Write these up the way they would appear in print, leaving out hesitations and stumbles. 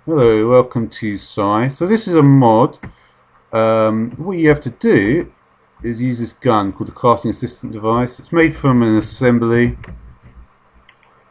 Hello, welcome to Sci. So this is a mod. What you have to do is use this gun called the casting assistant device. It's made from an assembly,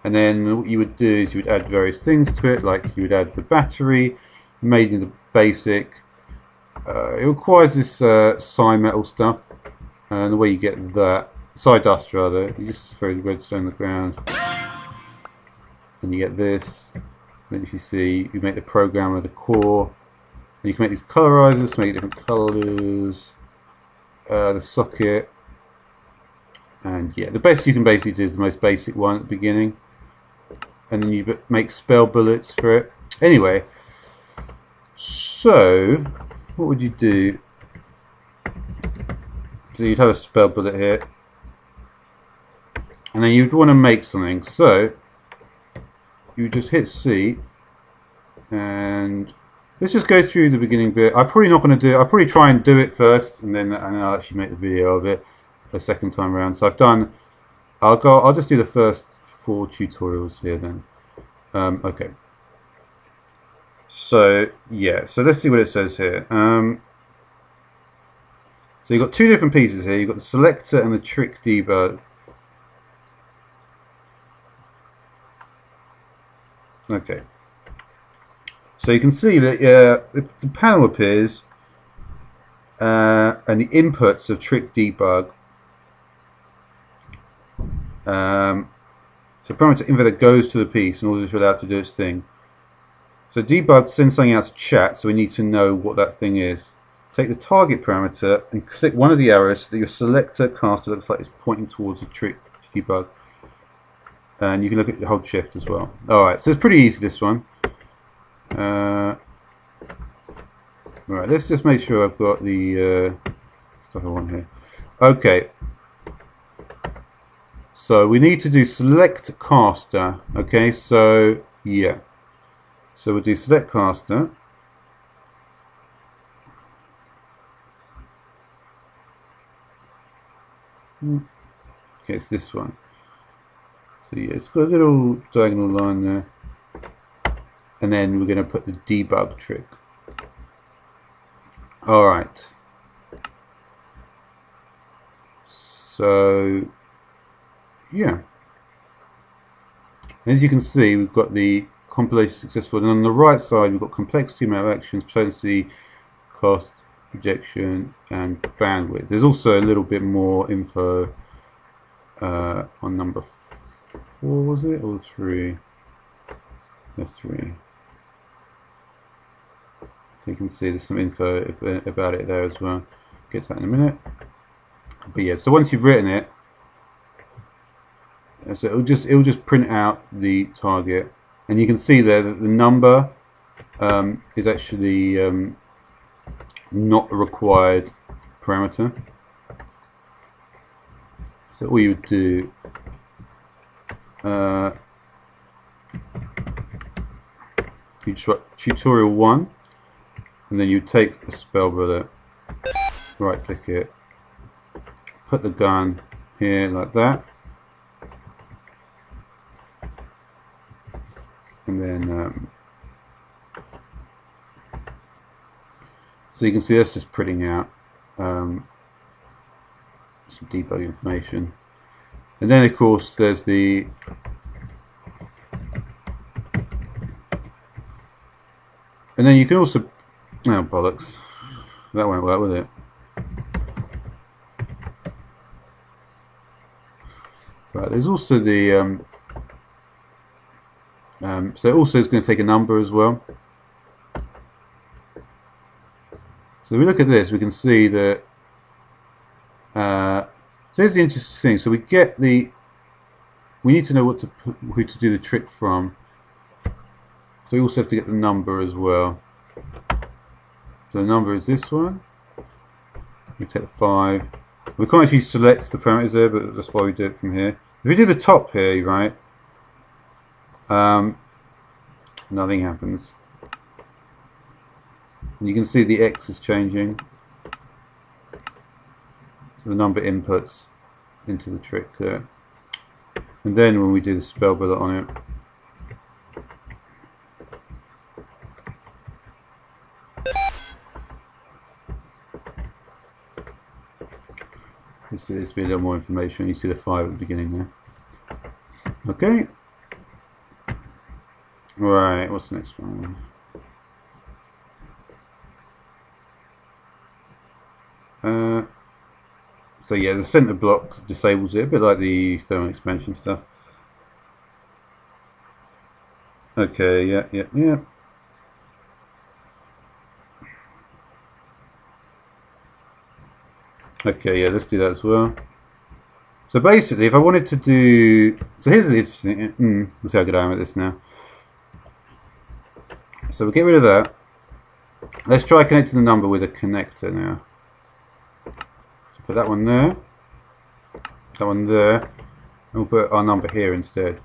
and then what you would do is you would add various things to it, like you would add the battery, made in the basic. It requires this Psi metal stuff, and the way you get that Psi dust rather, you just throw the redstone on the ground, and you get this. Then if you see, you make the program of the core. And you can make these colorizers to make different colors. The socket, and yeah, the best you can basically do is the most basic one at the beginning, and then you make spell bullets for it. Anyway, so what would you do? So you'd have a spell bullet here, and then you'd want to make something. So you just hit C, and let's just go through the beginning bit. I'm probably not going to do it. I'll probably try and do it first, and then I'll actually make the video of it a second time around. So I've done. I'll just do the first 4 tutorials here then. Okay. So yeah. So let's see what it says here. So you've got 2 different pieces here. You've got the selector and the trick debug. Okay. So you can see that the panel appears, and the inputs of trick debug. So parameter info that goes to the piece in order to allow it to do its thing. So debug sends something out to chat, so we need to know what that thing is. Take the target parameter and click one of the arrows so that your selector caster looks like it's pointing towards the trick debug. And you can look at the hold shift as well. Alright, so it's pretty easy, this one. Right, let's just make sure I've got the stuff I want here. Okay. So we need to do select caster. Okay, so yeah. So we'll do select caster. Okay, it's this one. So yeah, it's got a little diagonal line there. And then we're going to put the debug trick. Alright. So yeah. As you can see, we've got the compilation successful, and on the right side we've got complexity, amount of actions, potency, cost, projection, and bandwidth. There's also a little bit more info on number 4, was it, or 3? No, 3. So you can see there's some info about it there as well. Get to that in a minute. But yeah, so once you've written it, so it'll just print out the target, and you can see there that the number is actually not a required parameter. So all you would do, you just write tutorial 1, and then you take a spell bullet, right click it, put the gun here like that, and then so you can see that's just printing out some debug information. And then of course there's the and then you can also, oh bollocks, that won't work, will it? Right, there's also the so it also is going to take a number as well. So if we look at this, we can see that so here's the interesting thing. So we need to know who to do the trick from. So we also have to get the number as well. So the number is this one. We take the 5. We can't actually select the parameters there, but that's why we do it from here. If we do the top here, right, nothing happens. And you can see the X is changing. So the number inputs into the trick there. And then when we do the spell bullet on it, There's be a little more information. You see the 5 at the beginning there. Okay. Right, what's the next one? So yeah, the center block disables it, a bit like the thermal expansion stuff. Okay, yeah. Okay, yeah, let's do that as well. So basically, if I wanted to do... So here's the interesting... let's see how good I am at this now. So we'll get rid of that. Let's try connecting the number with a connector now. So put that one there. That one there. And we'll put our number here instead.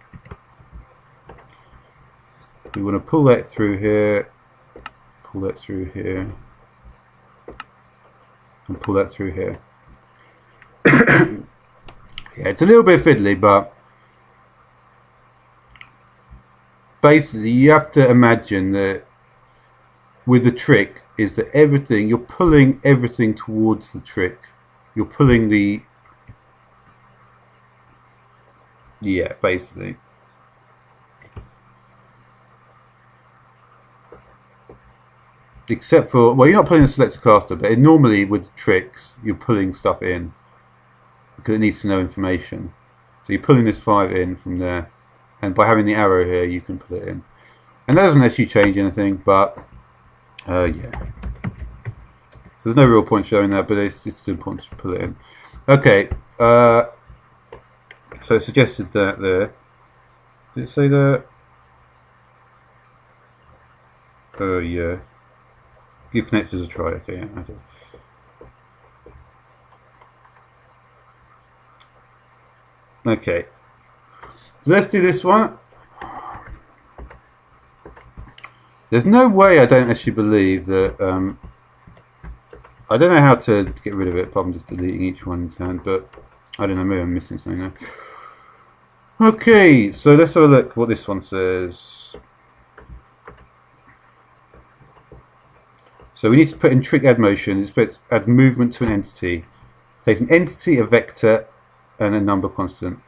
So we want to pull that through here. Pull that through here. And pull that through here. Yeah, it's a little bit fiddly, but basically you have to imagine that with the trick is that you're pulling everything towards the trick. You're pulling the... Yeah, basically. Except for... Well, you're not pulling the selector caster, but normally with tricks, you're pulling stuff in. Because it needs to know information. So you're pulling this 5 in from there. And by having the arrow here, you can put it in. And that doesn't actually change anything, but... yeah. So there's no real point showing that, but it's still important to pull it in. Okay. So it suggested that there. Did it say that? Oh, yeah. Give connectors a try. Okay, yeah, I did. Okay. So let's do this one. There's no way I don't actually believe that... I don't know how to get rid of it apart from just deleting each one in turn, but I don't know, maybe I'm missing something there. Okay, so let's have a look what this one says. So we need to put in trick add motion. It's put add movement to an entity. It takes an entity, a vector, and a number constant.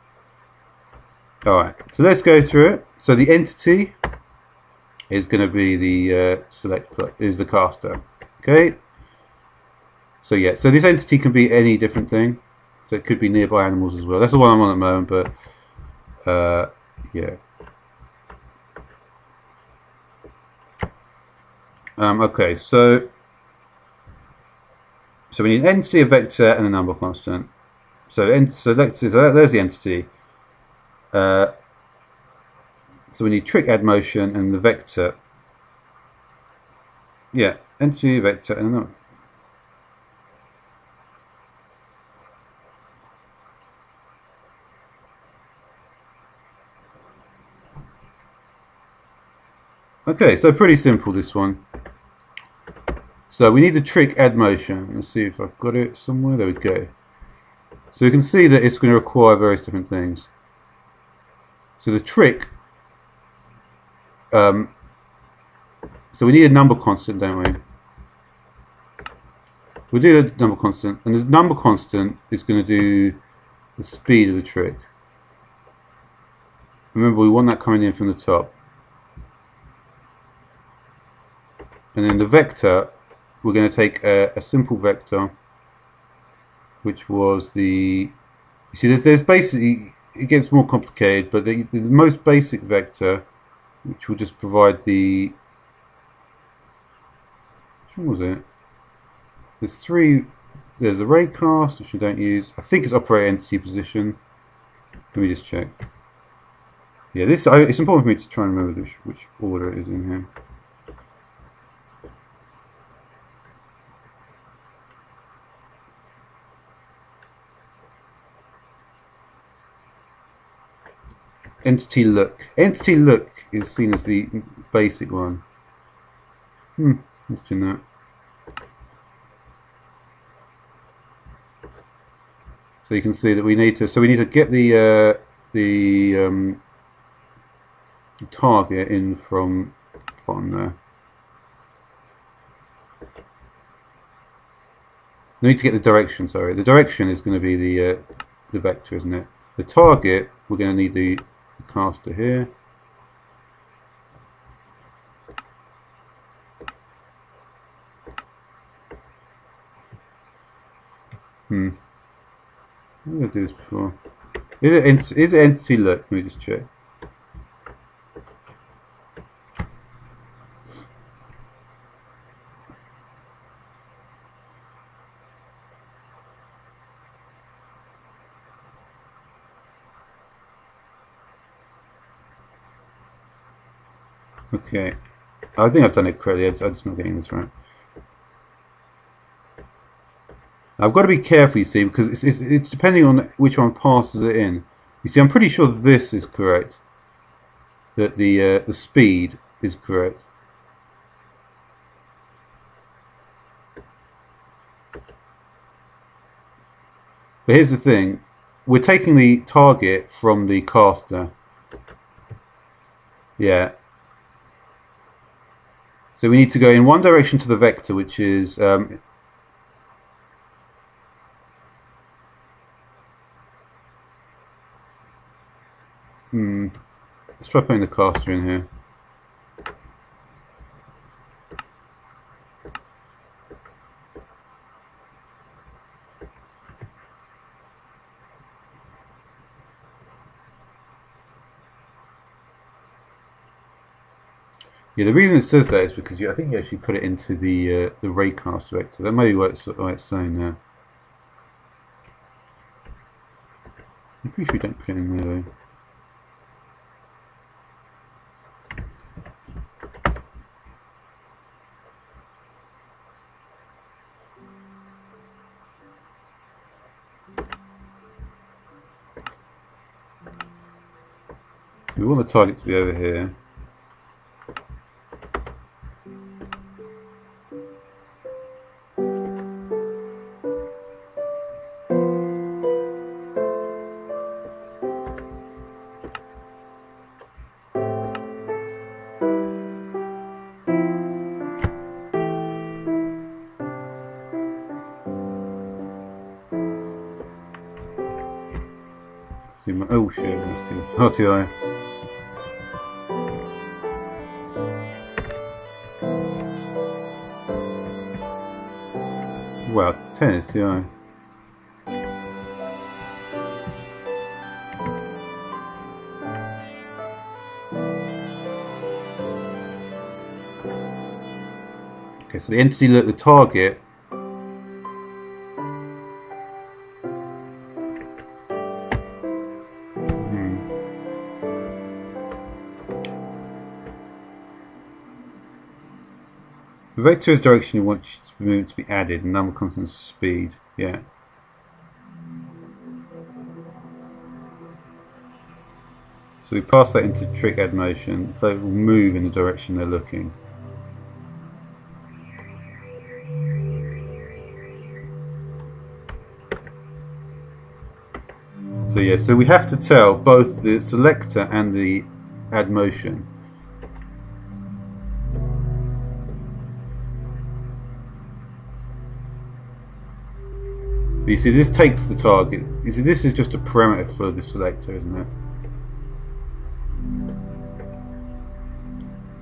Alright, so let's go through it. So the entity is going to be the is the caster. Okay. So yeah, so this entity can be any different thing. So it could be nearby animals as well. That's the one I'm on at the moment, but yeah. Okay, so we need an entity, a vector, and a number constant. So there's the entity. So we need trick add motion and the vector. Yeah, entity, vector, and a number. Okay, so pretty simple this one. So we need the trick add motion. Let's see if I've got it somewhere. There we go. So you can see that it's going to require various different things. So the trick, so we need a number constant, don't we? We'll do the number constant, and the number constant is going to do the speed of the trick. Remember, we want that coming in from the top. And then the vector, we're going to take a simple vector, which was the... You see, there's basically... It gets more complicated, but the most basic vector, which will just provide the... Which one was it? There's three... There's the raycast, which we don't use. I think it's operator entity position. Let me just check. Yeah, it's important for me to try and remember which order it is in here. Entity look. Entity look is seen as the basic one. Let's do that. So you can see that we need to. So we need to get the target in from bottom there. I need to get the direction, sorry. The direction is going to be the vector, isn't it? The target, we're going to need the caster here. I'm going to do this before. Is it entity look? Let me just check. Okay, I think I've done it correctly. I'm just not getting this right. I've got to be careful, you see, because it's depending on which one passes it in. You see, I'm pretty sure this is correct. That the speed is correct. But here's the thing: we're taking the target from the caster. Yeah. So we need to go in one direction to the vector, which is let's try putting the caster in here. Yeah, the reason it says that is because I think you actually put it into the raycast vector. That may be what it's saying now. I'm pretty sure you don't put it in there though. So we want the target to be over here. Oh shit, that's too RTI. Wow, 10 is TI. Okay, so the entity look, the target. The vector is direction you want to move to be added, and number constant speed. Yeah. So we pass that into trick add motion, so it will move in the direction they're looking. So yeah, so we have to tell both the selector and the add motion. But you see, this takes the target. You see, this is just a parameter for the selector, isn't it?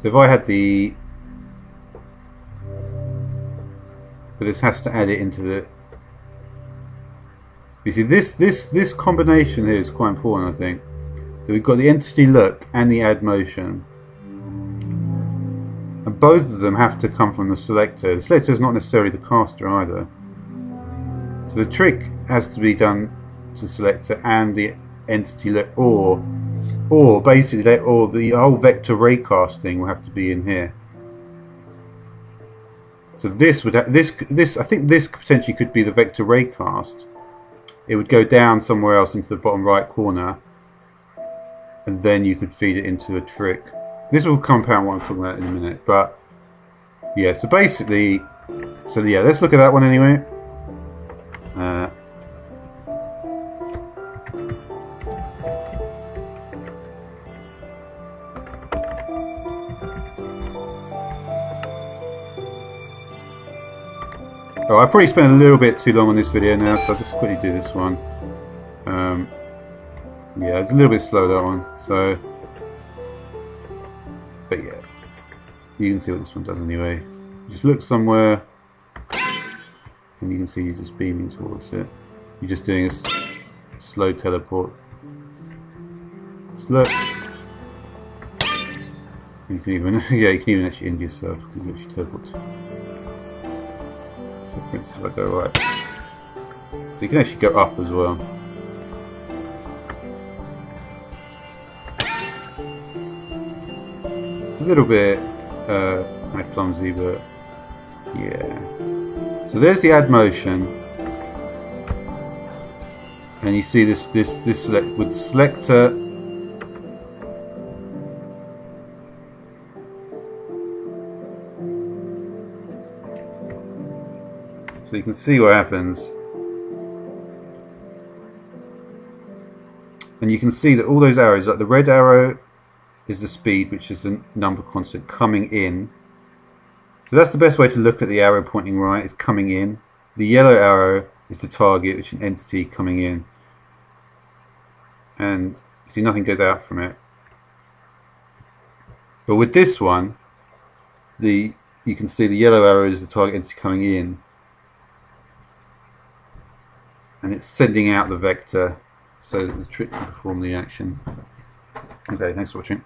So if I had the, but this has to add it into the. You see, this combination here is quite important, I think. So we've got the entity look and the add motion, and both of them have to come from the selector. The selector is not necessarily the caster either. So the trick has to be done to selector and the entity look, or basically, the whole vector raycast thing will have to be in here. So this would this I think this potentially could be the vector raycast. It would go down somewhere else into the bottom right corner, and then you could feed it into a trick. This will compound what I'm talking about in a minute, but yeah. So basically, yeah, let's look at that one anyway. Oh, I probably spent a little bit too long on this video now, so I'll just quickly do this one. Yeah, it's a little bit slow, that one. So, but yeah, you can see what this one does anyway. You just look somewhere, and you can see you're just beaming towards it. You're just doing a slow teleport. Just look. You can even, yeah, you can even actually end yourself. You can actually teleport. So, for instance, if I go right, so you can actually go up as well. It's a little bit clumsy, but yeah. So there's the add motion, and you see this select with the selector. So you can see what happens, and you can see that all those arrows, like the red arrow is the speed, which is the number constant coming in. So that's the best way to look at the arrow pointing right, is coming in. The yellow arrow is the target, which is an entity coming in. And you see nothing goes out from it. But with this one, you can see the yellow arrow is the target entity coming in. And it's sending out the vector so that the trick can perform the action. Okay, thanks for watching.